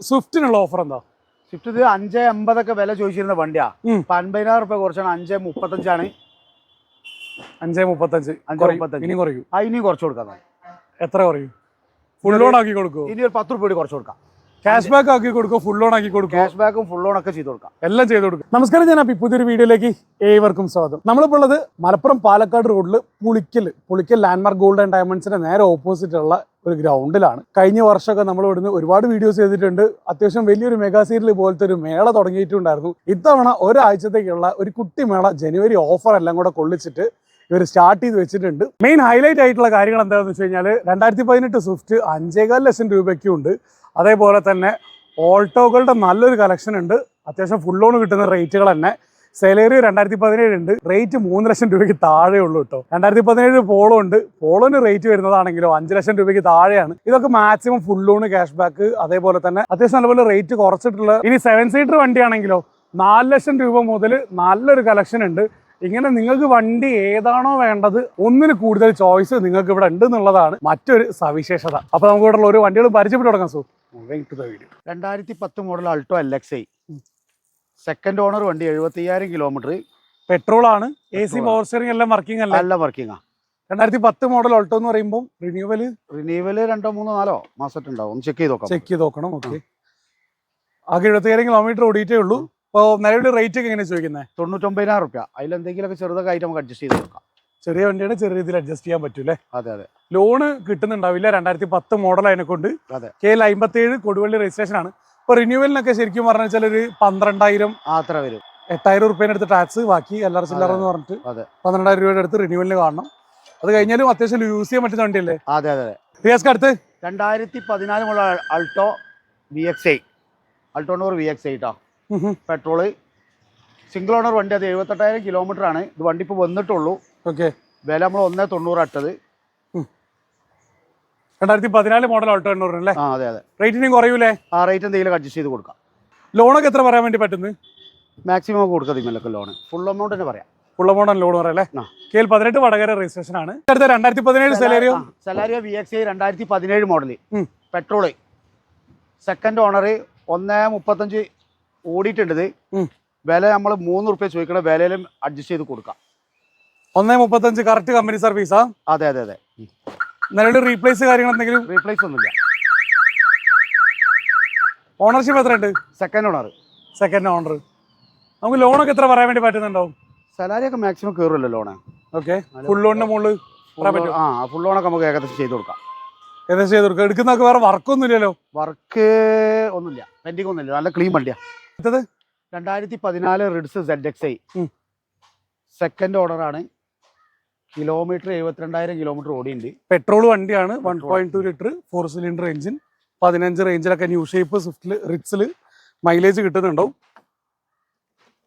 സ്വിഫ്റ്റിനുള്ള offer എന്താ? Swift ഇത് 5.50 വില ചോദിച്ചിരുന്ന വണ്ടിയാ. ഇപ്പൊ 50,000 കുറച്ചാണ്. 5.35 5.35. ഇനി കുറയും. ഇനിയും കുറച്ച് കൊടുക്കാം. എത്ര കുറയും? ഫുൾ ലോൺ ആക്കി കൊടുക്കും. ഇനി ഒരു 10 രൂപ കുറച്ച് കൊടുക്കാം. ക്യാഷ് ബാക്ക് ആക്കി കൊടുക്കും, ഫുൾ ലോൺ ആക്കി കൊടുക്കും. ക്യാഷ് ബാക്കും ഫുൾ ലോൺ ഒക്കെ ചെയ്ത് കൊടുക്കാം. എല്ലാം ചെയ്ത് കൊടുക്കും. നമസ്കാരം, ഞാൻ പുതിയൊരു വീഡിയോയിലേക്ക് ഏവർക്കും സ്വാഗതം. നമ്മളിപ്പോൾ ഉള്ളത് മലപ്പുറം പാലക്കാട് റോഡിൽ പുളിക്കൽ ലാൻഡ്മാർക്ക് ഗോൾഡ് ആൻഡ് ഡയമണ്ട്സിന്റെ നേരെ ഓപ്പോസിറ്റ് ഉള്ള ഒരു ഗ്രൗണ്ടിലാണ്. കഴിഞ്ഞ വർഷമൊക്കെ നമ്മൾ ഇവിടുന്ന് ഒരുപാട് വീഡിയോസ് ചെയ്തിട്ടുണ്ട്. അത്യാവശ്യം വലിയൊരു മെഗാ സീരിയൽ പോലത്തെ ഒരു മേള തുടങ്ങിയിട്ടുണ്ടായിരുന്നു. ഇത്തവണ ഒരാഴ്ചത്തേക്കുള്ള ഒരു കുട്ടി മേള ജനുവരി ഓഫർ എല്ലാം കൂടെ കൊള്ളിച്ചിട്ട് ഇവർ സ്റ്റാർട്ട് ചെയ്ത് വെച്ചിട്ടുണ്ട്. മെയിൻ ഹൈലൈറ്റ് ആയിട്ടുള്ള കാര്യങ്ങൾ എന്താണെന്ന് വെച്ച് കഴിഞ്ഞാൽ 2018 സ്വിഫ്റ്റ് 5.25 ലക്ഷം രൂപയ്ക്കും ഉണ്ട്. അതേപോലെ തന്നെ ഓൾട്ടോകളുടെ നല്ലൊരു കളക്ഷൻ ഉണ്ട്. അത്യാവശ്യം ഫുൾ ലോൺ കിട്ടുന്ന റേറ്റുകൾ തന്നെ. സെലേറിയോ 2017 ഉണ്ട്. റേറ്റ് 3 ലക്ഷം രൂപയ്ക്ക് താഴെ ഉള്ളൂ കേട്ടോ. 2017 പോളോ ഉണ്ട്. പോളോന് റേറ്റ് വരുന്നതാണെങ്കിലോ 5 ലക്ഷം രൂപയ്ക്ക് താഴെയാണ്. ഇതൊക്കെ maximum full loan, cash back, അതേപോലെ തന്നെ അത്യാവശ്യം നല്ലപോലെ റേറ്റ് കുറച്ചിട്ടുള്ള. ഇനി 7 സീറ്റർ വണ്ടിയാണെങ്കിലോ 4 ലക്ഷം രൂപ മുതൽ നല്ലൊരു കളക്ഷൻ ഉണ്ട്. ഇങ്ങനെ നിങ്ങൾക്ക് വണ്ടി ഏതാണോ വേണ്ടത്, ഒന്നിന് കൂടുതൽ ചോയ്സ് നിങ്ങൾക്ക് ഇവിടെ ഉണ്ട് എന്നുള്ളതാണ് മറ്റൊരു സവിശേഷത. അപ്പൊ നമുക്ക് ഇവിടെ ഉള്ള ഒരു വണ്ടികൾ പരിചയപ്പെട്ട് തുടങ്ങാം. So 2010 model Alto LXi second owner വണ്ടി, 75,000 കിലോമീറ്റർ. പെട്രോൾ ആണ്. AC പവർ സ്റ്റിയറിംഗ് എല്ലാം വർക്കിംഗ് അല്ല? എല്ലാം വർക്കിംഗ് ആണ്. 2010 മോഡൽ ഓൾട്ടോ എന്ന് പറയുമ്പോൾ റിന്യൂവല് 2, 3, 4 മാസമായിട്ടുണ്ടാവും. ഒന്ന് ചെക്ക് ചെയ്ത് നോക്കണം. ഓക്കെ, ആകെ 75,000 കിലോമീറ്റർ ഓടിയിട്ടേ ഉള്ളൂ. അപ്പോൾ നിലവിൽ റേറ്റ് ഒക്കെ എങ്ങനെ ചോദിക്കുന്നത്? 99,000 രൂപ. അതിലെന്തെങ്കിലുമൊക്കെ ചെറുതൊക്കെ ആയിട്ട് നമുക്ക് അഡ്ജസ്റ്റ് ചെയ്ത് കൊടുക്കാം. ചെറിയ വണ്ടിയാണ്, ചെറിയ രീതിയിൽ അഡ്ജസ്റ്റ് ചെയ്യാൻ പറ്റൂലേ? അതെ. ലോണ് കിട്ടുന്നുണ്ടാവില്ല. 2010 മോഡൽ അതിനെ കൊണ്ട്. KL 57 കൊടുവള്ളി രജിസ്ട്രേഷൻ ആണ്. ഇപ്പൊ റിന്യൂവലിനൊക്കെ ശരിക്കും പറഞ്ഞു വെച്ചാൽ ഒരു 12,000 അത്ര വരും. 8,000 റുപ്യേന്റെ അടുത്ത് ടാക്സ്, ബാക്കി എല്ലാവരും ചില്ലറ എന്ന് പറഞ്ഞിട്ട് 12,000 രൂപയുടെ അടുത്ത് റിന്യൂവലിന് കാണണം. അത് കഴിഞ്ഞാലും അത്യാവശ്യം യൂസ് ചെയ്യാൻ പറ്റുന്ന വണ്ടിയല്ലേ? അതെ. അടുത്ത് 2014 model Alto VXi, Alto VXi ട്ടോ. പെട്രോള്, സിംഗിൾ ഓണർ വണ്ടി. അത് 78,000 കിലോമീറ്റർ ആണ്. ഇത് വണ്ടി ഇപ്പോൾ വന്നിട്ടുള്ളൂ. ഓക്കെ, വില നമ്മൾ 1.90 ഇട്ടത്. 2014 മോഡൽ ഓൾട്ടോ 800 അല്ലേ? അതെ. റേറ്റിനും കുറയൂലേ? റേറ്റ് എന്തെങ്കിലും അഡ്ജസ്റ്റ് ചെയ്ത് കൊടുക്കാം. ലോണൊക്കെ എത്ര പറയാൻ വേണ്ടി പറ്റുന്നത്? മാക്സിമം കൊടുക്കാം. നിങ്ങളൊക്കെ ലോൺ ഫുൾ എമൗണ്ട് തന്നെ പറയാം. ഫുൾ എമൗണ്ട് ലോൺ പറയല്ലേ? KL 18 വടകര രജിസ്ട്രേഷൻ ആണ്. അടുത്ത 2017 Celerio VXi 2017 model petrol, second owner, 1.35 ഓടിയിട്ടുണ്ട്. വില നമ്മൾ 3 രൂപ ചോദിക്കണ വിലയിലും അഡ്ജസ്റ്റ് ചെയ്ത് കൊടുക്കാം. 1.35 കറക്റ്റ് കമ്പനി സർവീസാ? അതെ. നിലവിൽ റീപ്ലേസ് കാര്യങ്ങൾ എന്തെങ്കിലും? റീപ്ലേസ് ഒന്നുമില്ല. ഓണർഷിപ്പ് എത്ര ഉണ്ട്? Second owner. നമുക്ക് ലോണൊക്കെ എത്ര പറയാൻ വേണ്ടി പറ്റുന്നുണ്ടാവും? സാലറി ഒക്കെ മാക്സിമം കയറുമല്ലോ ലോണ്. ഓക്കെ, ഫുൾ ലോണിന്റെ മുകളിൽ ഫുൾ ലോണൊക്കെ നമുക്ക് ഏകദേശം ചെയ്ത് കൊടുക്കാം. എടുക്കുന്നൊക്കെ വേറെ വർക്കൊന്നും ഇല്ലല്ലോ? വർക്ക് ഒന്നുമില്ല, പെൻഡിങ് ഒന്നുമില്ല. നല്ല ക്ലീൻ വണ്ടിയാ. 2014 റിഡ്സ് ZXi സെക്കൻഡ് ഓണർ ആണ്. കിലോമീറ്റർ 72,000 കിലോമീറ്റർ ഓടിയുണ്ട്. പെട്രോൾ വണ്ടിയാണ്. 1.2 ലിറ്റർ 4 സിലിണ്ടർ എഞ്ചിൻ. 15 റേഞ്ചിലൊക്കെ ന്യൂ ഷേപ്പ് സ്വിഫ്റ്റിൽ റിറ്റ്സിൽ മൈലേജ് കിട്ടുന്നുണ്ടാവും.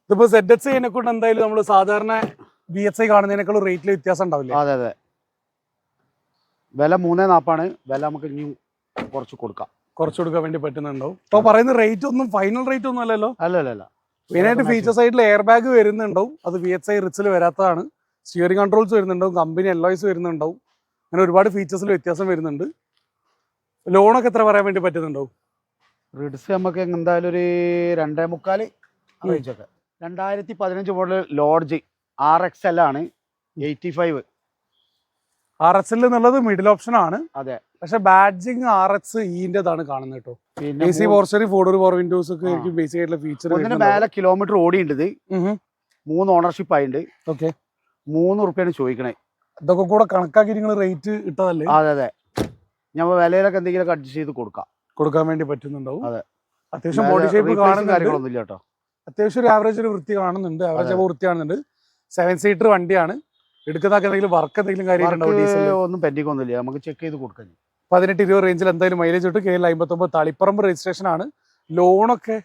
ഇതിപ്പോ ZXi കൊണ്ട് എന്തായാലും നമ്മൾ സാധാരണ VXi കാണുന്നതിനേക്കാളും റേറ്റിൽ വ്യത്യാസം ഉണ്ടാവില്ല? അതെ. വില 3.40 വില നമുക്ക് ഇനിയും കുറച്ച് കൊടുക്കാൻ വേണ്ടി പറ്റുന്നുണ്ടാവും. ഇപ്പൊ പറയുന്ന റേറ്റ് ഒന്നും ഫൈനൽ റേറ്റ് ഒന്നും അല്ലല്ലോ? അല്ല. മെയിനായിട്ട് ഫീച്ചർ സൈഡിൽ എയർ ബാഗ് വരുന്നുണ്ടാവും. അത് VXi റിറ്റ്സിൽ വരാത്തതാണ്. സ്റ്റിയറിംഗ് കൺട്രോൾസ് വരുന്നുണ്ടാവും. കമ്പനി അലോയ്സ് വരുന്നുണ്ടാവും. അങ്ങനെ ഒരുപാട് ഫീച്ചേഴ്സിൽ വ്യത്യാസം വരുന്നുണ്ട്. ലോണൊക്കെ എത്ര പറയാൻ വേണ്ടി പറ്റുന്നുണ്ടാവും? റിഡ്സ് നമുക്ക് എന്തായാലും ഒരു 2.25 റേഞ്ചൊക്കെ. 2015 മോഡൽ ലോഡ്ജ് RXL ആണ്. 85 RXL എന്നുള്ളത് മിഡിൽ ഓപ്ഷൻ ആണ്. അതെ. പക്ഷെ ബാഡ്ജിങ് RXe'ന്റേതാണ് കാണുന്നത് കേട്ടോ. പിന്നെ AC power steering, 4 door Windows ഒക്കെ ആയിരിക്കും ബേസിക് ആയിട്ടുള്ള ഫീച്ചർ. ഇതിന് മേലെ കിലോമീറ്റർ ഓടിയുണ്ട്. 3 ഓണർഷിപ്പ് ആയിട്ടുണ്ട്. ഓക്കെ, 3 രൂപയാണ് ചോദിക്കണേ. ഇതൊക്കെ കൂടെ കണക്കാക്കി നിങ്ങൾ റേറ്റ് ഇട്ടതല്ലേ? അതെ. ഞമ്മ വിലയിലൊക്കെ എന്തെങ്കിലും അഡ്ജസ്റ്റ് ചെയ്ത് കൊടുക്കാൻ വേണ്ടി പറ്റുന്നുണ്ടാവും. അതെ. അത്യാവശ്യം ബോഡി ഷേപ്പ് കാര്യങ്ങളൊന്നുമില്ല കേട്ടോ. അത്യാവശ്യം ഒരു ആവറേജ് ഒരു വൃത്തി കാണുന്നുണ്ട്. ആവറേജ് വൃത്തി കാണുന്നുണ്ട്. 7 സീറ്റർ വണ്ടിയാണ്. എടുക്കുന്നതൊക്കെ എന്തെങ്കിലും വർക്ക് എന്തെങ്കിലും കാര്യം ഒന്നും പെൻഡിങ് ഒന്നുമില്ല. നമുക്ക് ചെക്ക് ചെയ്ത് കൊടുക്കാം. 18-20 റേഞ്ചിൽ എന്തായാലും മൈലേജ് കിട്ടും. KL 59 തളിപ്പറമ്പ് രജിസ്ട്രേഷൻ ആണ്. ലോണൊക്കെ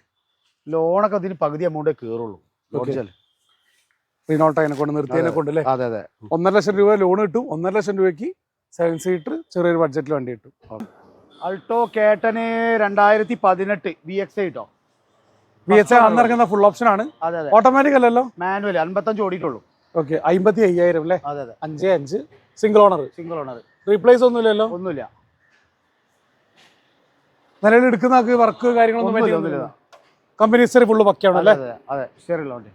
അതിന് പകുതി എമൗണ്ടേ കയറുള്ളൂ. റിനോൾട്ട് അതിനെ കൊണ്ട് നിർത്തിയതിനെ കൊണ്ട് അല്ലേ? അതെ. 1.5 ലക്ഷം രൂപ ലോൺ കിട്ടും. 1.5 ലക്ഷം രൂപയ്ക്ക് 7 സീറ്റർ ചെറിയൊരു ബഡ്ജറ്റിൽ വണ്ടി കിട്ടും. അൾട്ടോ കേട്ടന് 2018 VXi കേട്ടോ. VXi അന്നിറങ്ങുന്ന ഫുൾ ഓപ്ഷൻ ആണ്. ഓട്ടോമാറ്റിക് അല്ലല്ലോ? മാനുവൽ. 55 ഓടിയിട്ടുള്ളൂ. ഓക്കെ, 55,000 അല്ലേ? 5.5 സിംഗിൾ ഓണർ. റീപ്ലേസ് ഒന്നുമില്ലല്ലോ? ഒന്നുമില്ല. നിലവിൽ എടുക്കുന്ന വർക്ക് കാര്യങ്ങളൊന്നും കമ്പനി ഹിസ്റ്ററി ഫുള്ള് പക്കയാണ് അല്ലേ? അതെ ഹിസ്റ്ററി വണ്ടി.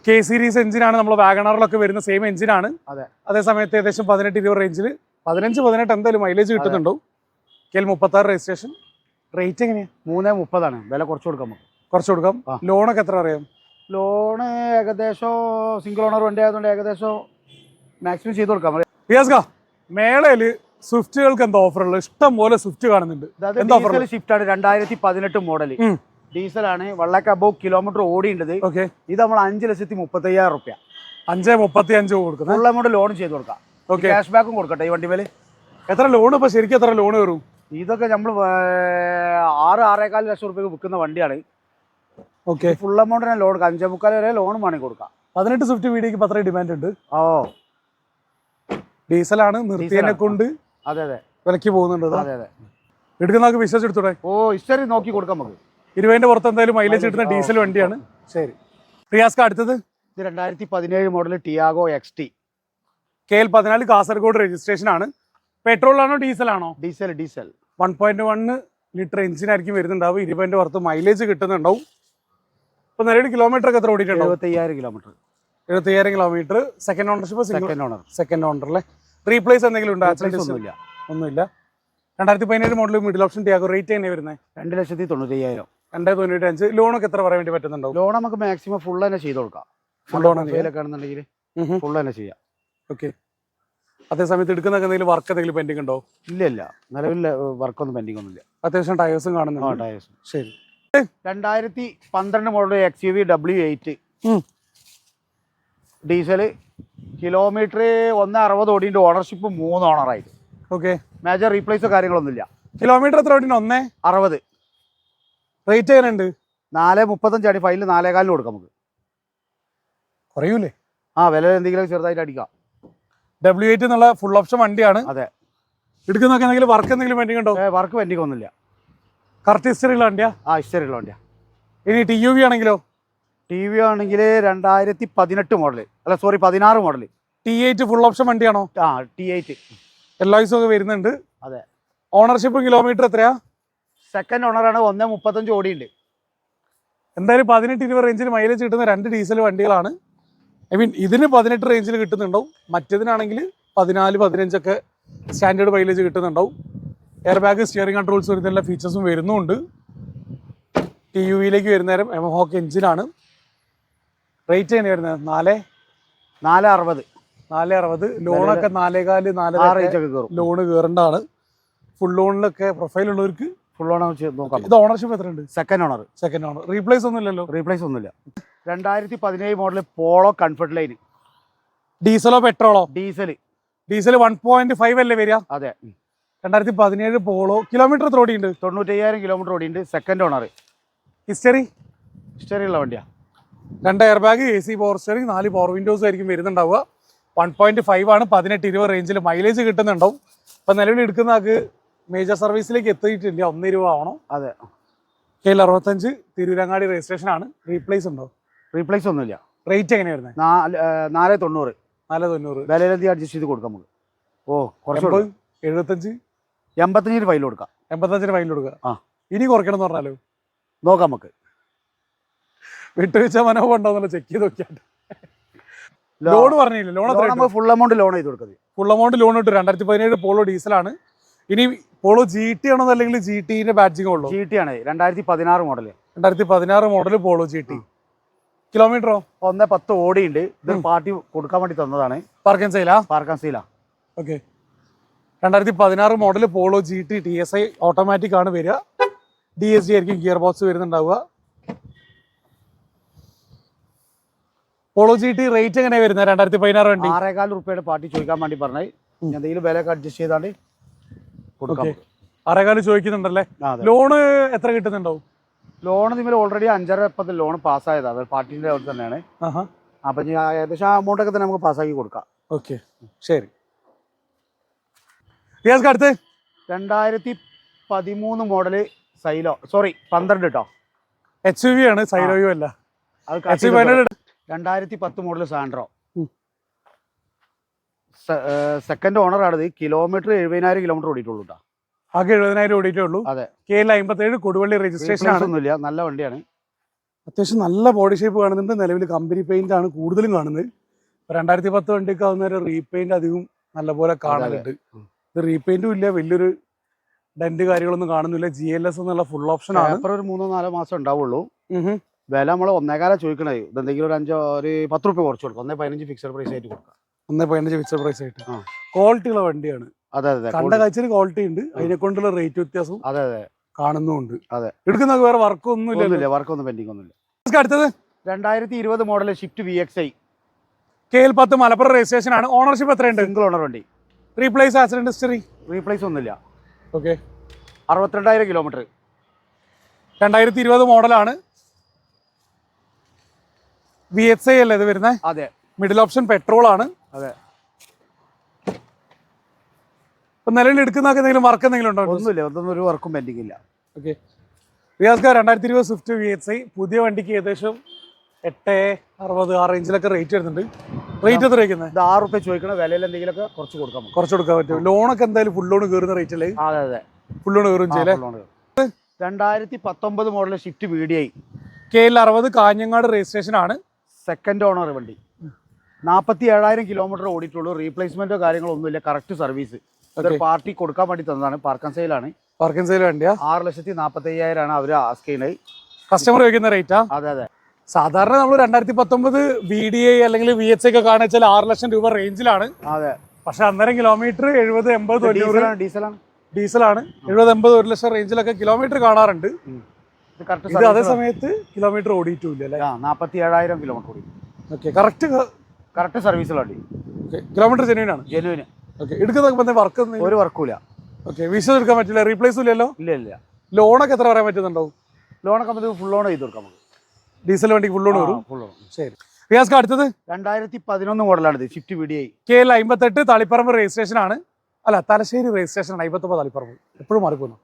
കെ സീരീസ് എഞ്ചിനാണ്, നമ്മൾ വാഗണറിലൊക്കെ വരുന്ന സെയിം എഞ്ചിനാണ്. അതെ. അതേ സമയത്ത് ഏകദേശം 18-20 റേഞ്ചിൽ 15-18 എന്തായാലും മൈലേജ് കിട്ടുന്നുണ്ടാവും. KL 36 registration. റേറ്റ് എങ്ങനെയാണ്? 3.30 വില കുറച്ച് കൊടുക്കാം നമുക്ക്. കുറച്ച് കൊടുക്കാം. ലോണൊക്കെ എത്ര അറിയാം? ലോണ് ഏകദേശം സിംഗിൾ ഓണർ വണ്ടി ആയതുകൊണ്ട് ഏകദേശം മാക്സിമം ചെയ്ത് കൊടുക്കാം. റിയാസ്ക, മേളയില് സ്വിഫ്റ്റുകൾക്ക് എന്താ ഓഫർ ഉള്ളത്? ഇഷ്ടം പോലെ സ്വിഫ്റ്റ് കാണുന്നുണ്ട്. ഡീസൽ ഷിഫ്റ്റ് ആണ്, 2018 മോഡല് ഡീസലാണ്. 1 അബവ് കിലോമീറ്റർ ഓടിയുണ്ടത്. ഇത് നമ്മൾ 5,35,000 റുപ്യ 5.35 കൊടുക്കുന്നത്. ഫുൾ എമൗണ്ട് ലോൺ ചെയ്ത് കൊടുക്കാം. ക്യാഷ് ബാക്കും കൊടുക്കട്ടെ ഈ വണ്ടി മേല്. എത്ര ലോൺ ഇപ്പൊ ശരിക്കും എത്ര ലോൺ വരും? ഇതൊക്കെ നമ്മൾ 6-6.25 ലക്ഷം റുപ്യക്ക് വിൽക്കുന്ന വണ്ടിയാണ്. ഫുൾ എമൗണ്ട് ലോൺ 5.25 വരെ ലോൺ വേണമെങ്കിൽ കൊടുക്കാം. 18 സ്വിഫ്റ്റ് വീഡിയോക്ക് അത്ര ഡിമാൻഡ് ഉണ്ട്. ഓ, ഡീസലാണ്, നിർത്തിയതിനെ കൊണ്ട് അതെ അതെ വിലക്ക് പോകുന്നുണ്ട്. അതെ അതെ, എടുക്കുന്ന വിശ്വസിച്ചെടുത്തൂടെ? ഓ, ഹിസ്റ്ററി നോക്കി കൊടുക്കാം നമുക്ക്. 20ന്റെ പുറത്ത് എന്തായാലും മൈലേജ് കിട്ടുന്ന ഡീസൽ വണ്ടിയാണ്. ശരി റിയാസ്ക, അടുത്തത് ഇത് 2017 model Tiago XT. KL 14 Kasaragod registration ആണ്. പെട്രോളാണോ ഡീസലാണോ? ഡീസൽ. 1.1 ലിറ്റർ എഞ്ചിനായിരിക്കും വരുന്നുണ്ടാവും. 20ന്റെ പുറത്ത് മൈലേജ് കിട്ടുന്നുണ്ടാവും. ഇപ്പൊ നിലവിൽ കിലോമീറ്റർ ഒക്കെ എത്ര ഓടിയിട്ടുണ്ടാവും? 75,000 kilometre. 75,000 kilometre. Second ownership? Second owner അല്ലേ? റീപ്ലേസ് എന്തെങ്കിലും ഉണ്ടോ? ഒന്നുമില്ല. 2017 model middle option Tiago. Rate എങ്ങനെയാണ് വരുന്നത്? 2,95,000. 2.95. ലോണൊക്കെ എത്ര പറയാൻ വേണ്ടി പറ്റുന്നുണ്ടാവും? ലോൺ നമുക്ക് മാക്സിമം ഫുൾ തന്നെ ചെയ്ത് കൊടുക്കാം. ഫുൾ ലോൺ ആണെന്നുണ്ടെങ്കിൽ ഫുൾ തന്നെ ചെയ്യാം. ഓക്കെ. അതേ സമയത്ത് എടുക്കുന്നൊക്കെ എന്തെങ്കിലും വർക്ക് എന്തെങ്കിലും പെൻഡിങ് ഉണ്ടോ? ഇല്ല, നിലവിൽ വർക്കൊന്നും പെൻഡിങ് ഒന്നുമില്ല. അത്യാവശ്യം ടയേഴ്സും കാണുന്നുണ്ട്. ടയേഴ്സും. ശരി. 2012 model XUV W8 diesel. Kilometre 1.60 ഓടിൻ്റെ. ഓണർഷിപ്പ് 3 ഓണറായിട്ട്. ഓക്കെ. മേജർ റീപ്ലേസോ കാര്യങ്ങളൊന്നുമില്ല. കിലോമീറ്റർ എത്ര ഓടിന്? 1.60. റേറ്റ് എങ്ങനെയുണ്ട്? 4.35 ആണ്. ഫൈനൽ 4.25 കൊടുക്കാം നമുക്ക്. കുറയൂലേ? വില എന്തെങ്കിലും ചെറുതായിട്ട് അടിക്കാം. W8 എന്നുള്ള ഫുൾ ഓപ്ഷൻ വണ്ടിയാണ്. അതെ. എടുക്കുന്നൊക്കെ എന്തെങ്കിലും വർക്ക് എന്തെങ്കിലും പെൻഡിങ് ഉണ്ടോ? വർക്ക് പെൻഡിങ് ഒന്നുമില്ല. കറക്റ്റ് ഹിസ്റ്ററിയുള്ള വണ്ടിയാ? ഹിസ്റ്ററിയുള്ള വണ്ടിയാ. ഇനി TUV ആണെങ്കിലോ? TV ആണെങ്കിൽ 2018 മോഡൽ, അല്ല sorry 16 model. T8 full option വണ്ടിയാണോ? T8 LOIs ഒക്കെ വരുന്നുണ്ട്. അതെ. ഓണർഷിപ്പ് കിലോമീറ്റർ എത്രയാ? സെക്കൻഡ് ഓണറാണ്. 1.35 ഓടിയുണ്ട്. എന്തായാലും 18-20 റേഞ്ചിൽ മൈലേജ് കിട്ടുന്ന 2 ഡീസൽ വണ്ടികളാണ്. ഐ മീൻ ഇതിന് 18 റേഞ്ചിൽ കിട്ടുന്നുണ്ടാവും. മറ്റേതിനാണെങ്കിൽ 14-15 ഒക്കെ സ്റ്റാൻഡേർഡ് മൈലേജ് കിട്ടുന്നുണ്ടാവും. എയർ ബാഗ്, സ്റ്റിയറിംഗ് കൺട്രോൾസ് വരുന്ന എല്ലാ ഫീച്ചേഴ്സും വരുന്നുണ്ട്. TUVയിലേക്ക് വരുന്നേരം എമഹോക്ക് എഞ്ചിനാണ്. റേറ്റ് എങ്ങനെയാണ് വരുന്നത്? 4.60. ലോണൊക്കെ 4.4 ലോണ് കയറേണ്ടതാണ്. ഫുൾ ലോണിലൊക്കെ പ്രൊഫൈൽ ഉള്ളവർക്ക് ഫുൾ ഓണർ നോക്കാം. ഇത് ഓണർഷിപ്പ് എത്ര ഉണ്ട്? Second owner. റീപ്ലേസ് ഒന്നും ഇല്ലല്ലോ? റീപ്ലേസ് ഒന്നുമില്ല. 2017 മോഡൽ പോളോ കംഫർട്ട് ലൈൻ. ഡീസലോ പെട്രോളോ? ഡീസൽ 1.5 അല്ലേ വരിക? അതെ. 2017 പോളോ. കിലോമീറ്റർ എത്ര ഓടിയുണ്ട്? 95,000 കിലോമീറ്റർ ഓടിയുണ്ട്. Second owner. ഹിസ്റ്ററി ഉള്ള വണ്ടിയാ. 2 air bag, AC power steering, 4 power windows ആയിരിക്കും വരുന്നുണ്ടാവുക. 1.5 ആണ്. 18-20 റേഞ്ചിൽ മൈലേജ് കിട്ടുന്നുണ്ടാവും. ഇപ്പം നിലവിൽ എടുക്കുന്ന ആൾക്ക് മേജർ സർവീസിലേക്ക് എത്തിയിട്ടില്ല. 1 രൂപ ആവണം. അതെ. KL 65 തിരൂരങ്ങാടി രജിസ്ട്രേഷൻ ആണ്. റീപ്ലേസ് ഉണ്ടോ? റീപ്ലേസ് ഒന്നുമില്ല. റേറ്റ് എങ്ങനെയാണ് വരുന്നത്? 4.90. 4.90. വിലയിലെന്തി അഡ്ജസ്റ്റ് ചെയ്ത് കൊടുക്കാം നമുക്ക്. കുറച്ച് 75 85 ഫൈൽ കൊടുക്കാം. 85 ഫൈൽ കൊടുക്കുക. ഇനി കുറയ്ക്കണം എന്ന് പറഞ്ഞാലോ? നോക്കാം നമുക്ക്. വിട്ടുവീഴ്ച മനോഭാവം ഉണ്ടോന്നല്ലോ ചെക്ക് ചെയ്ത് നോക്കിയാൽ. ലോൺ പറഞ്ഞില്ല. ലോൺ ഫുൾ എമൗണ്ട് ലോൺ ചെയ്ത് കൊടുക്കുന്നത്. ഫുൾ എമൗണ്ട് ലോൺ ഇട്ടു. 2017 പോളോ ഡീസലാണ്. ഇനി പോളോ GT ആണോ അല്ലെങ്കിൽ GTന്റെ ബാഡ്ജിങ് ഉള്ളൂ? GT ആണ്. 2016 മോഡൽ. 2016 model Polo GT. കിലോമീറ്ററോ? 1.10 ഓടിയുണ്ട്. ഇത് പാർട്ടി കൊടുക്കാൻ വേണ്ടി തന്നതാണ്. പാർക്കൻ സെയിലാ? Okay. 2016 model Polo GT TSI automatic ആണ് വരിക. DSG ആയിരിക്കും ഗിയർ ബോക്സ് വരുന്നുണ്ടാവുക. പോളോ GT റേറ്റ് എങ്ങനെയാണ് വരുന്നത്? 2016 വണ്ടി 6.25 റുപ്യയുടെ പാർട്ടി ചോദിക്കാൻ വേണ്ടി പറഞ്ഞാൽ എന്തെങ്കിലും വിലയൊക്കെ അഡ്ജസ്റ്റ് ചെയ്താണ്ട് കൊടുക്കാം. 6.25 ചോദിക്കുന്നുണ്ടല്ലേ? ലോണ് എത്ര കിട്ടുന്നുണ്ടാവും? ലോൺ നിങ്ങൾ ഓൾറെഡി 5.5 ലോൺ പാസ്സായതാണ്. പാർട്ടിന്റെ അവിടെ തന്നെയാണ്. അപ്പൊ ഏകദേശം ആ എമൗണ്ട് ഒക്കെ തന്നെ നമുക്ക് പാസ്സാക്കി കൊടുക്കാം. ഓക്കെ, ശരി. അടുത്ത് 2013 മോഡല് സൈലോ, സോറി 12 കേട്ടോ. SUV ആണ്, സൈലോയും അല്ല. 2010 മോഡൽ സാൻഡ്രോ. സെക്കൻഡ് ഓണർ ആണിത്. കിലോമീറ്റർ 70,000 കിലോമീറ്റർ ഓടിയിട്ടുള്ളൂ കേട്ടോ. ആകെ 70,000 ഓടിയിട്ടേ ഉള്ളൂ. അതെ. KL57 കൊടുവള്ളി രജിസ്ട്രേഷൻ ആണ്. ഒന്നുമില്ല, നല്ല വണ്ടിയാണ്. അത്യാവശ്യം നല്ല ബോഡി ഷേപ്പ് കാണുന്നുണ്ട്. നിലവിൽ കമ്പനി പെയിന്റ് ആണ് കൂടുതലും കാണുന്നത്. 2010 വണ്ടിയൊക്കെ ആവുന്നേരം റീപെയിന്റ് അധികം നല്ലപോലെ കാണുന്നുണ്ട്. ഇത് റീപെയിന്റും ഇല്ല, വലിയൊരു ഡെന്റ് കാര്യങ്ങളൊന്നും കാണുന്നില്ല. GLS എന്നുള്ള ഫുൾ ഓപ്ഷൻ ആണ്. ഒരു 3-4 മാസം ഉണ്ടാവുള്ളൂ. വില നമ്മൾ 1.25 ചോദിക്കണേ. ഇതെന്തെങ്കിലും ഒരു 10 രൂപ കുറച്ച് കൊടുക്കാം. 1.15 ഫിക്സഡ് പ്രൈസ് ആയിട്ട് കൊടുക്കാം. 1.15 ഫിക്സഡ് പ്രൈസ് ആയിട്ട്. ക്വാളിറ്റി ഉള്ള വണ്ടിയാണ്. അതെ അതെ, കണ്ട കാഴ്ചയിൽ ക്വാളിറ്റി ഉണ്ട്. അതിനെ കൊണ്ടുള്ള റേറ്റ് വ്യത്യാസം അതെ അതെ കാണുന്നുണ്ട്. അതെ. എടുക്കുന്ന വേറെ വർക്കൊന്നും ഇല്ല. വർക്കൊന്നും പെൻഡിങ് ഒന്നുമില്ല. അടുത്തത് 2020 model shift VXI KL10 Malappuram registration ആണ്. ഓണർഷിപ്പ് എത്രയുണ്ട്? സിംഗിൾ ഓണർ വണ്ടി. Replace accident history? റീപ്ലേസ് ഒന്നുമില്ല. ഓക്കെ. 62,000 കിലോമീറ്റർ. 2020 മോഡലാണ്. VXI അല്ലേ ഇത് വരുന്നത്? അതെ. മിഡിൽ ഓപ്ഷൻ പെട്രോൾ ആണ്. അതെ. ഇപ്പൊ നിലവിൽ എടുക്കുന്നതൊക്കെ എന്തെങ്കിലും വർക്ക് എന്തെങ്കിലും ഉണ്ടോ? ഒന്നുമില്ല, ഒന്നും ഒരു വർക്കും പെൻഡിങ് ഇല്ല. ഓക്കെ. റിയാസ്ക 2020 സ്വിഫ്റ്റ് VXI പുതിയ വണ്ടിക്ക് ഏകദേശം 860 ആ റേഞ്ചിലൊക്കെ റേറ്റ് വരുന്നുണ്ട്. റേറ്റ് എത്ര വയ്ക്കുന്നത്? ഇത് 6 രൂപ ചോദിക്കണ വിലയിൽ എന്തെങ്കിലുമൊക്കെ കുറച്ച് കൊടുക്കാൻ പറ്റും. ലോണൊക്കെ എന്തായാലും ഫുൾ ലോൺ കയറുന്ന റേറ്റില്? അതെ അതെ, ഫുൾ ലോൺ കയറും ചെയ്യല്ലേ. 2019 model shift VDI KL60 Kanhangad registration ആണ്. സെക്കൻഡ് ഓണർ വണ്ടി. 47,000 കിലോമീറ്റർ ഓടിയിട്ടുള്ളൂ. റീപ്ലേസ്മെന്റോ കാര്യങ്ങളോ ഒന്നുമില്ല. Correct service. പാർട്ടി കൊടുക്കാൻ വേണ്ടി തന്നതാണ്. പാർക്ക് ആൻഡ് സെയിലാണ്. പാർക്ക് ആൻഡ് സെയിൽ വണ്ടിയാ. 6,45,000 ആണ് അവർ ആസ്ക് ചെയ്യുന്നത്. കസ്റ്റമർ ചോദിക്കുന്ന റേറ്റാ? അതെ അതെ. സാധാരണ നമ്മൾ 2019 VDI അല്ലെങ്കിൽ VXI ഒക്കെ കാണിച്ചാൽ 6 ലക്ഷം രൂപ റേഞ്ചിലാണ്. അതെ. പക്ഷെ അന്നേരം കിലോമീറ്റർ 70, 80, 90 ഡീസലാണ്. 70, 80, 1 ലക്ഷം റേഞ്ചിലൊക്കെ കിലോമീറ്റർ കാണാറുണ്ട്. ഇത് അതേ സമയത്ത് കിലോമീറ്റർ ഓടിയിട്ടില്ല. 47,000 കിലോമീറ്റർ ഓടി. ഓക്കെ. കറക്റ്റ് സർവീസുള്ള വണ്ടി. കിലോമീറ്റർ ജെന്യൂൻ ആണ്. ജെന്യൂന്. ഓക്കെ. എടുക്കുന്ന വർക്ക് ഒരു വർക്കൂല. ഓക്കെ. വിശ്വസ് എടുക്കാൻ പറ്റില്ല. റീപ്ലേസും ഇല്ലല്ലോ? ഇല്ല ഇല്ല. ലോണൊക്കെ എത്ര പറയാൻ പറ്റുന്നുണ്ടാവും? ലോണൊക്കെ നമുക്ക് ഫുൾ ലോൺ ചെയ്ത് കൊടുക്കാം. നമുക്ക് ഡീസൽ വണ്ടിക്ക് ഫുൾ ലോൺ വരും. Full loan. ശരി. റിയാസ്ക അടുത്തത് 2011 മോഡലാണ് shift VDI. KL58 Taliparamba registration ആണ്. അല്ല, തലശ്ശേരി രജിസ്ട്രേഷൻ ആണ്. 59 തളിപ്പറമ്പ്. എപ്പോഴും മാറിപ്പോകുന്നു.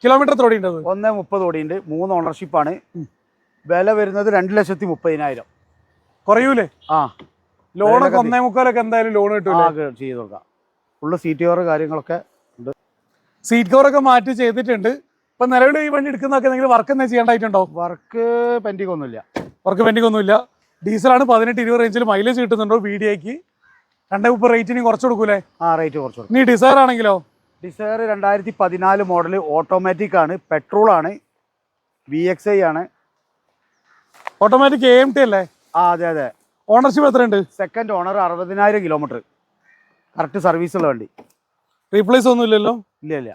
കിലോമീറ്റർ എത്ര ഓടിയുണ്ട്? 1.30 ഓടിയുണ്ട്. 3 ഓണർഷിപ്പാണ്. വില വരുന്നത് 2,30,000. കുറയൂലേ? ആ. ലോണൊക്കെ 1.25 എന്തായാലും ലോൺ കിട്ടൂല. ചെയ്ത് കൊടുക്കാം. ഫുള്ള് സീറ്റ് കവർ കാര്യങ്ങളൊക്കെ ഉണ്ട്. സീറ്റ് കവറൊക്കെ മാറ്റി ചെയ്തിട്ടുണ്ട്. ഇപ്പൊ നിലവിൽ ഈ വണ്ടി എടുക്കുന്നതൊക്കെ എന്തെങ്കിലും വർക്ക് എന്താ ചെയ്യേണ്ടതായിട്ടുണ്ടോ? വർക്ക് പെൻഡിങ് ഒന്നുമില്ല. ഡീസലാണ്. 18-20 റേഞ്ചിൽ മൈലേജ് കിട്ടുന്നുണ്ടോ? VDIക്ക് 2.30 റേറ്റിന് കുറച്ച് കൊടുക്കൂലേ? റേറ്റ് കുറച്ച് കൊടുക്കും. നീ ഡിസയർ ആണെങ്കിലോ? ഡിസയർ 2014 മോഡൽ ഓട്ടോമാറ്റിക് ആണ്. പെട്രോൾ ആണ്. VXI ആണ്. ഓട്ടോമാറ്റിക് AMT അല്ലേ? അതെ അതെ. ഓണർഷിപ്പ് എത്രയുണ്ട്? Second owner. 60,000 kilometre. Correct service ഉള്ള വണ്ടി. റീപ്ലേസ് ഒന്നും ഇല്ലല്ലോ? ഇല്ല ഇല്ല.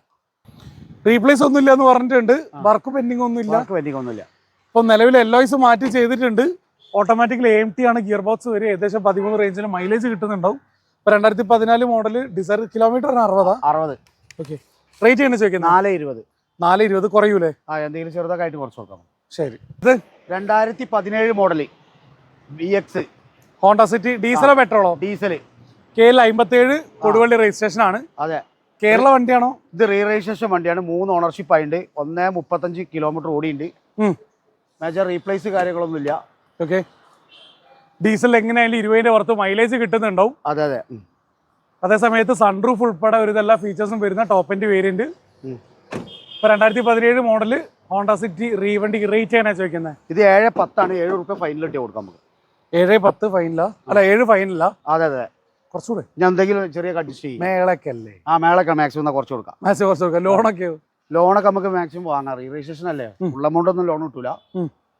റീപ്ലേസ് ഒന്നും ഇല്ല എന്ന് പറഞ്ഞിട്ടുണ്ട്. വർക്ക് പെൻഡിങ് ഒന്നുമില്ല. ഇപ്പൊ നിലവിൽ LOS മാറ്റി ചെയ്തിട്ടുണ്ട്. ഓട്ടോമാറ്റിക്കലി AMT ആണ്. ഗിയർ ബോക്സ് വരെ ഏകദേശം 13 റേഞ്ചിന് മൈലേജ് കിട്ടുന്നുണ്ടാവും. ഇപ്പൊ 2014 model Dzire kilometre 60. Okay. Rate എങ്ങനെ ചോദിക്കുന്നത്? 420 കുറയൂലേ? എന്തെങ്കിലും ചെറുതൊക്കെ ആയിട്ട് കുറച്ച് കൊടുക്കാം. ശരി. ഇത് 2017 മോഡൽ VX ഹോണ്ട സിറ്റി. ഡീസലോ പെട്രോളോ? ഡീസൽ. KL57 കൊടുവള്ളി രജിസ്ട്രേഷൻ ആണ്. അതെ. കേരള വണ്ടിയാണോ? ഇത് റീ രജിസ്ട്രേഷൻ വണ്ടിയാണ്. 3 ഓണർഷിപ്പ് ആയിട്ടുണ്ട്. 1.35 കിലോമീറ്റർ ഓടിയുണ്ട്. മേജർ റീപ്ലേസ് കാര്യങ്ങളൊന്നും ഇല്ല. ഓക്കെ. ഡീസൽ എങ്ങനെയായാലും 20ന്റെ പുറത്ത് മൈലേജ് കിട്ടുന്നുണ്ടാവും. അതെ അതെ. അതേ സമയത്ത് സൺറൂഫ് ഉൾപ്പെടെ ഒരു എല്ലാ ഫീച്ചേഴ്സും വരുന്ന ടോപ്പ് എൻഡ് വേരിയന്റ്. ഇപ്പൊ 2017 മോഡല് ഹോണ്ട സിറ്റി വണ്ടിക്ക് റേറ്റ് ചെയ്യാനാ ചോദിക്കുന്നത്? ഇത് 7.10 ആണ്. 7 രൂപ ഫൈനൽ ഇട്ട് കൊടുക്കാം നമുക്ക്. 7.10 ഫൈനല്ല? അല്ല, 7 ഫൈനല്ല. അതെ അതെ. കുറച്ചുകൂടെ ഞാൻ എന്തെങ്കിലും ചെറിയ അഡ്ജസ്റ്റ് ചെയ്യും. മേളക്കല്ലേ? മേളൊക്കെ മാക്സിമം കുറച്ച് കൊടുക്കാം. ലോണൊക്കെ നമുക്ക് മാക്സിമം വാങ്ങാം. റീ രജിസ്ട്രേഷൻ അല്ലേ? ഫുൾ എമൗണ്ട് ഒന്നും ലോൺ കിട്ടൂല.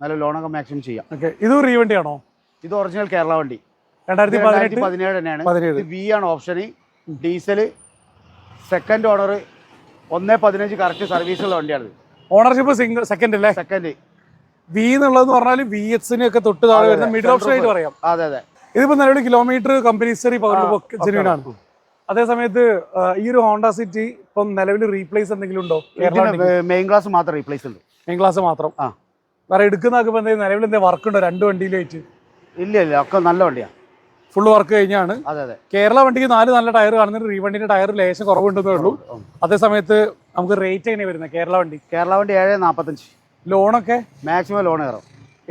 നല്ല ലോണൊക്കെ മാക്സിമം ചെയ്യാം. ഇത് റീവണ്ടിയാണോ? ഇത് ഒറിജിനൽ കേരള വണ്ടി. 2017 തന്നെയാണ്. V ആണ് ഓപ്ഷന്. ഡീസൽ. Second owner. 1.15 കറക്റ്റ് സർവീസുള്ള വണ്ടിയാണ്. ഓണർഷിപ്പ് സെക്കൻഡ് അല്ലേ? സെക്കൻഡ്. V എന്നുള്ളതെന്ന് പറഞ്ഞാൽ VX ഒക്കെ തൊട്ട് താഴെ വരുന്ന മിഡിൽ ഓപ്ഷൻ ആയിട്ട് പറയാം. അതെ അതെ. ഇതിപ്പോ നിലവിൽ കിലോമീറ്റർ കമ്പനി ഹിസ്റ്ററി ജെന്യൂൻ ആണ്. അതേ സമയത്ത് ഈ ഒരു ഹോണ്ട സിറ്റി ഇപ്പം നിലവിൽ റീപ്ലേസ് എന്തെങ്കിലും ഉണ്ടോ? മെയിൻ ക്ലാസ് മാത്രം റീപ്ലേസ് ഉണ്ട്. മെയിൻ ക്ലാസ് മാത്രം. വേറെ എടുക്കുന്നതൊക്കെ നിലവിൽ എന്തെങ്കിലും വർക്ക് ഉണ്ടോ? 2 വണ്ടിയിലായിട്ട്? ഇല്ല ഇല്ല, ഒക്കെ നല്ല വണ്ടിയാണ്. ഫുൾ വർക്ക് കഴിഞ്ഞാണ്. അതെ അതെ. കേരള വണ്ടിക്ക് 4 നല്ല ടയർ കാണുന്നുണ്ട്. റീവണ്ടിന്റെ ടയർ ലേശം കുറവുണ്ടെന്നേ ഉള്ളൂ. അതേ സമയത്ത് നമുക്ക് റേറ്റ് എങ്ങനെയാണ് വരുന്നത്? കേരള വണ്ടി 7.45. ലോണൊക്കെ മാക്സിമം ലോൺ കയറും.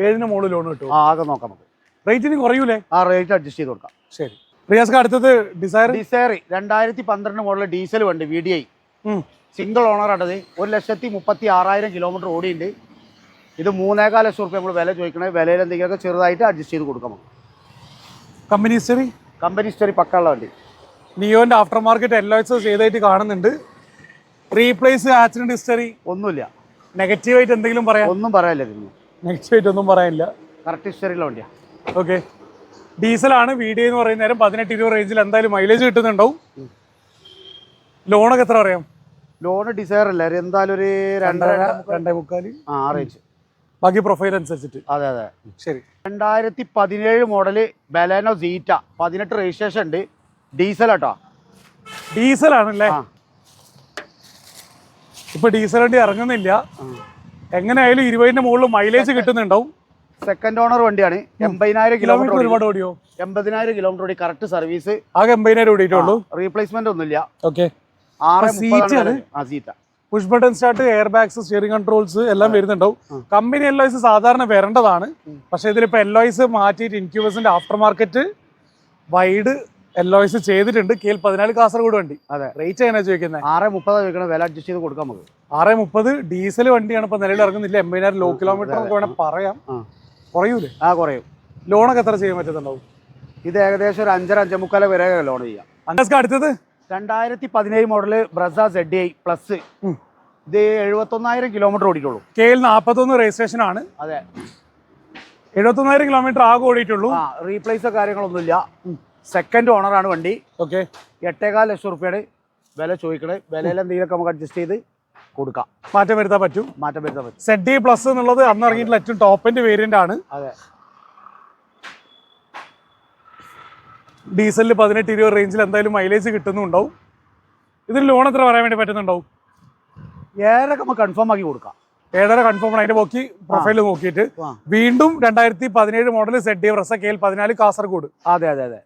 7ന് മുകളിൽ ലോൺ കിട്ടും. ആകെ നോക്കാം നമുക്ക്. റേറ്റിന് കുറയൂലേ? റേറ്റ് അഡ്ജസ്റ്റ് ചെയ്ത് കൊടുക്കാം. ശരി. റിയാസ്ക അടുത്തത് ഡിസയർ. 2012 മോഡൽ ഡീസൽ വണ്ടി VDI. സിംഗിൾ ഓണറാണത്. 1,36,000 കിലോമീറ്റർ ഓടിയുണ്ട്. ഇത് 3.25 ലക്ഷം റുപ്യ നമ്മൾ വില ചോദിക്കണേ. വിലയിൽ എന്തെങ്കിലുമൊക്കെ ചെറുതായിട്ട് അഡ്ജസ്റ്റ് ചെയ്ത് കൊടുക്കാം. കമ്പനി ഹിസ്റ്ററി കമ്പനി ഹിസ്റ്ററി പക്കാനുള്ള വണ്ടി. നിയോന്റെ ആഫ്റ്റർ മാർക്കറ്റ് എല്ലോയ്സ് ചെയ്തായിട്ട് കാണുന്നുണ്ട്. റീപ്ലേസ് ആക്സിഡന്റ് ഹിസ്റ്ററി ഒന്നുമില്ല. നെഗറ്റീവായിട്ട് എന്തെങ്കിലും പറയാം? ഒന്നും പറയാനില്ല. ഇതിന് നെഗറ്റീവായിട്ട് ഒന്നും പറയാനില്ല. കറക്റ്റ് ഹിസ്റ്ററിയുള്ള വണ്ടിയാണ്. ഓക്കെ. ഡീസലാണ്. വീഡിയോ എന്ന് പറയുന്ന നേരം 18-20 റേഞ്ചിൽ എന്തായാലും മൈലേജ് കിട്ടുന്നുണ്ടാവും. ലോണൊക്കെ എത്ര പറയാം? ലോണ് ഡിസയർ അല്ല, എന്തായാലും ഒരു 2.5 ആ റേഞ്ച്. ബാക്കി പ്രൊഫൈൽ അനുസരിച്ചിട്ട്. അതെ അതെ. ശരി. 2017 മോഡല് ബലേനോ സീറ്റ, 18 രജിസ്ട്രേഷൻ ഉണ്ട്. ഡീസൽ കേട്ടോ. ഡീസലാണല്ലേ? ഇപ്പൊ ഡീസൽ വണ്ടി ഇറങ്ങുന്നില്ല. എങ്ങനെയായാലും 20ന്റെ മുകളിൽ മൈലേജ് കിട്ടുന്നുണ്ടാവും. സെക്കൻഡ് ഓണർ വണ്ടിയാണ്. 80,000 കിലോമീറ്റർ ഒരുപാട് ഓടിയോ? 80,000 കിലോമീറ്റർ ഓടി. Correct service. ആകെ 80,000 ഓടിയിട്ടുള്ളൂ. റീപ്ലേസ്മെന്റ് ഒന്നുമില്ല. ഓക്കെ. സീറ്റ. Push button start, air bags, steering controls എല്ലാം വരുന്നുണ്ടാവും. കമ്പനി എല്ലോയ്സ് സാധാരണ വരേണ്ടതാണ്. പക്ഷെ ഇതിലിപ്പോ എല്ലോയ്സ് മാറ്റിയിട്ട് ഇൻക്യൂബേഴ്സിന്റെ ആഫ്റ്റർ മാർക്കറ്റ് വൈഡ് എല്ലോയ്സ് ചെയ്തിട്ടുണ്ട്. KL14 കാസർഗോഡ് വണ്ടി. അതെ. റേറ്റ് എങ്ങനെയാ ചോദിക്കുന്നത്? 6.30 ചോദിക്കണം. വില അഡ്ജസ്റ്റ് ചെയ്ത് കൊടുക്കാം നമുക്ക്. 6.30 ഡീസൽ വണ്ടിയാണ്. ഇപ്പൊ നിലവിൽ ഇറങ്ങുന്നില്ല. 80,000 ലോ കിലോമീറ്റർ നമുക്ക് വേണേൽ പറയാം. കുറയൂലേ? കുറയും. ലോണൊക്കെ എത്ര ചെയ്യാൻ പറ്റുന്നുണ്ടാവും? ഇത് ഏകദേശം ഒരു 5.5-5.25 വരെ ലോൺ ചെയ്യാം. അടുത്തത് 2017 മോഡല് ബ്രസ ZDI പ്ലസ്. ഇത് 71,000 കിലോമീറ്റർ ഓടിയിട്ടുള്ളൂ. KL41 രജിസ്ട്രേഷൻ ആണ്. അതെ. 71,000 കിലോമീറ്റർ ആകെ ഓടിയിട്ടുള്ളൂ. റീപ്ലേസോ കാര്യങ്ങളൊന്നുമില്ല. സെക്കൻഡ് ഓണറാണ് വണ്ടി. ഓക്കെ. 8.25 ലക്ഷം റുപ്യയുടെ വില ചോദിക്കണേ. വിലയിൽ എന്തെങ്കിലുമൊക്കെ നമുക്ക് അഡ്ജസ്റ്റ് ചെയ്ത് കൊടുക്കാം. മാറ്റം വരുത്താൻ പറ്റും. ZDI പ്ലസ് എന്നുള്ളത് അന്ന് ഇറങ്ങിയിട്ടുള്ള ഏറ്റവും ടോപ്പ് എൻഡ് വേരിയന്റ് ആണ്. അതെ. ഡീസലിൽ 18-20 റേഞ്ചിൽ എന്തായാലും മൈലേജ് കിട്ടുന്നുണ്ടാവും. ഇതിന് ലോൺ എത്ര പറയാൻ വേണ്ടി പറ്റുന്നുണ്ടാവും? 7 നമുക്ക് കൺഫേം ആക്കി കൊടുക്കാം. 7.5 കൺഫേം ആണ്. അതിന്റെ ബാക്കി പ്രൊഫൈൽ നോക്കിയിട്ട് വീണ്ടും 2017 model ZDI Brezza KL14 Kasaragod. അതെ അതെ അതെ.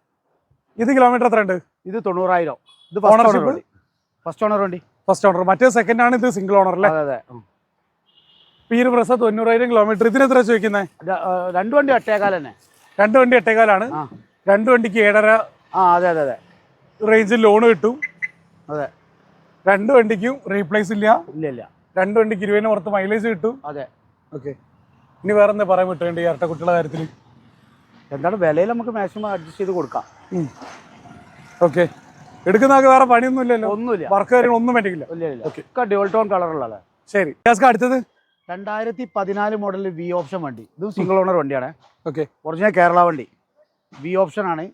ഇത് കിലോമീറ്റർ എത്ര ഉണ്ട്? ഇത് 90,000. ഇത് ഫസ്റ്റ് ഓണർ വണ്ടി. First owner. മറ്റേ സെക്കൻഡ് ആണ്. ഇത് സിംഗിൾ ഓണർ അല്ലേ? അതെ അതെ. ഈ ഒരു ബ്രസ 90,000 കിലോമീറ്റർ. ഇതിന് എത്ര ചോദിക്കുന്നത്? രണ്ട് വണ്ടി 8.25 തന്നെ. രണ്ട് വണ്ടി 8.25 ആണ്. രണ്ട് വണ്ടിക്ക് 7.5. അതെ അതെ അതെ. റേഞ്ചിൽ ലോൺ കിട്ടും. അതെ. രണ്ട് വണ്ടിക്കും റീപ്ലേസ് ഇല്ല. ഇല്ല. രണ്ട് വണ്ടിക്ക് 20 പുറത്ത് മൈലേജ് കിട്ടും. അതെ. ഓക്കെ. ഇനി വേറെ എന്താ പറയാൻ പറ്റുന്നുണ്ട് ഈ ഇരട്ട കുട്ടികളുടെ കാര്യത്തിൽ? എന്താണ് വിലയിൽ നമുക്ക് മാക്സിമം അഡ്ജസ്റ്റ് ചെയ്ത് കൊടുക്കാം. ഓക്കെ. എടുക്കുന്നതൊക്കെ വേറെ പണിയൊന്നും ഇല്ലല്ലോ? ഒന്നുമില്ല. വർക്ക് കാര്യങ്ങളൊന്നും പറ്റില്ല. ഒക്കെ ഡ്യുവൽ ടോൺ കളറുള്ള. ശരി. അടുത്തത് 2014 മോഡൽ വി ഓപ്ഷൻ വണ്ടി. ഇതും സിംഗിൾ ഓണർ വണ്ടിയാണ്. ഓക്കെ. ഒറിജിനൽ കേരള വണ്ടി. വി ഓപ്ഷൻ ആണ്.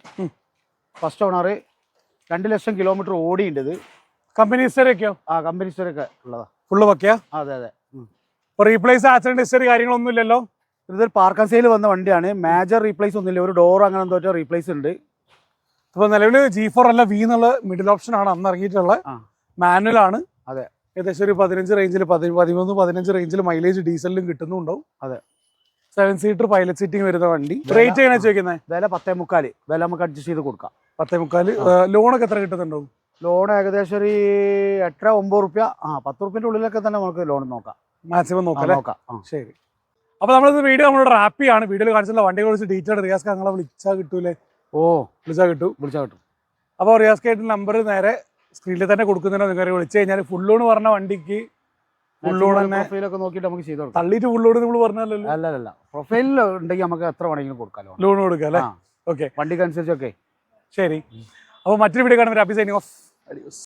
First owner. 2 ലക്ഷം കിലോമീറ്റർ ഓടിയുണ്ട്. ഇത് കമ്പനി ഹിസ്റ്ററി ഒക്കെയോ? കമ്പനി ഹിസ്റ്ററി ഒക്കെ ഉള്ളതാ. ഫുള്ള് പക്കയാ? അതെ അതെ. റീപ്ലേസ് ആക്സിഡന്റ് ഹിസ്റ്ററി കാര്യങ്ങളൊന്നും ഇല്ലല്ലോ? ഇതൊരു പാർക്ക് ആൻഡ് സെയിൽ വന്ന വണ്ടിയാണ്. മേജർ റീപ്ലേസ് ഒന്നുമില്ല. ഒരു ഡോർ അങ്ങനെ എന്തോ റീപ്ലേസ് ഉണ്ട്. ഇപ്പൊ നിലവിൽ G4 അല്ല, V എന്നുള്ള മിഡിൽ ഓപ്ഷൻ ആണ് അന്ന് ഇറങ്ങിയിട്ടുള്ള. മാനുവൽ ആണ്. അതെ. ഏകദേശം ഒരു 15 റേഞ്ചിൽ 13-15 റേഞ്ചിൽ മൈലേജ് ഡീസലിലും കിട്ടുന്നുണ്ടാവും. അതെ. 7 സീറ്റർ പൈലറ്റ് സീറ്റിംഗ് വരുന്ന വണ്ടി. റേറ്റ് എങ്ങനെ ചോദിക്കുന്നത്? വില 10.25. വില നമുക്ക് അഡ്ജസ്റ്റ് ചെയ്ത് കൊടുക്കാം. 10.25. ലോണൊക്കെ എത്ര കിട്ടുന്നുണ്ടാവും? ലോൺ ഏകദേശം ഒരു 8-9 റുപ്യ. 10 റുപ്യൻ്റെ ഉള്ളിലൊക്കെ തന്നെ നമുക്ക് ലോൺ നോക്കാം. മാക്സിമം നോക്കാം. ശരി. അപ്പൊ നമ്മളിത് വീഡിയോ നമ്മളോട് ഹാപ്പിയാണ്. വീഡിയോയിൽ കാണിച്ചിട്ടുള്ള വണ്ടിയെ കുറിച്ച് ഡീറ്റെയിൽ റിയാസ്ക്ക് ഞങ്ങളെ വിളിച്ചാൽ കിട്ടൂലേ? വിളിച്ചാൽ കിട്ടും. അപ്പോൾ റിയാസ്ക്ക് ആയിട്ട് നമ്പർ നേരെ സ്ക്രീനിൽ തന്നെ കൊടുക്കുന്നുണ്ടോ? നിങ്ങൾക്ക് വിളിച്ചു കഴിഞ്ഞാൽ ഫുൾ ലോൺ പറഞ്ഞ വണ്ടിക്ക് ഫുൾ ലോൺ തന്നെ പ്രൊഫൈലൊക്കെ നോക്കിയിട്ട് നമുക്ക് ചെയ്ത് കൊടുക്കാം. തള്ളിയിട്ട് ഫുൾ ലോൺ നമ്മൾ പറഞ്ഞല്ലോ? അല്ല. പ്രൊഫൈലിൽ ഉണ്ടെങ്കിൽ നമുക്ക് എത്ര വേണമെങ്കിലും കൊടുക്കാം. ലോൺ കൊടുക്കാം അല്ലേ? ഓക്കെ. വണ്ടിക്ക് അനുസരിച്ചൊക്കെ. ശരി. അപ്പോൾ മറ്റൊരു വീഡിയോ കാണുമ്പോൾ ഹാപ്പി സൈനിങ് ഓഫ്. അഡിയോസ്.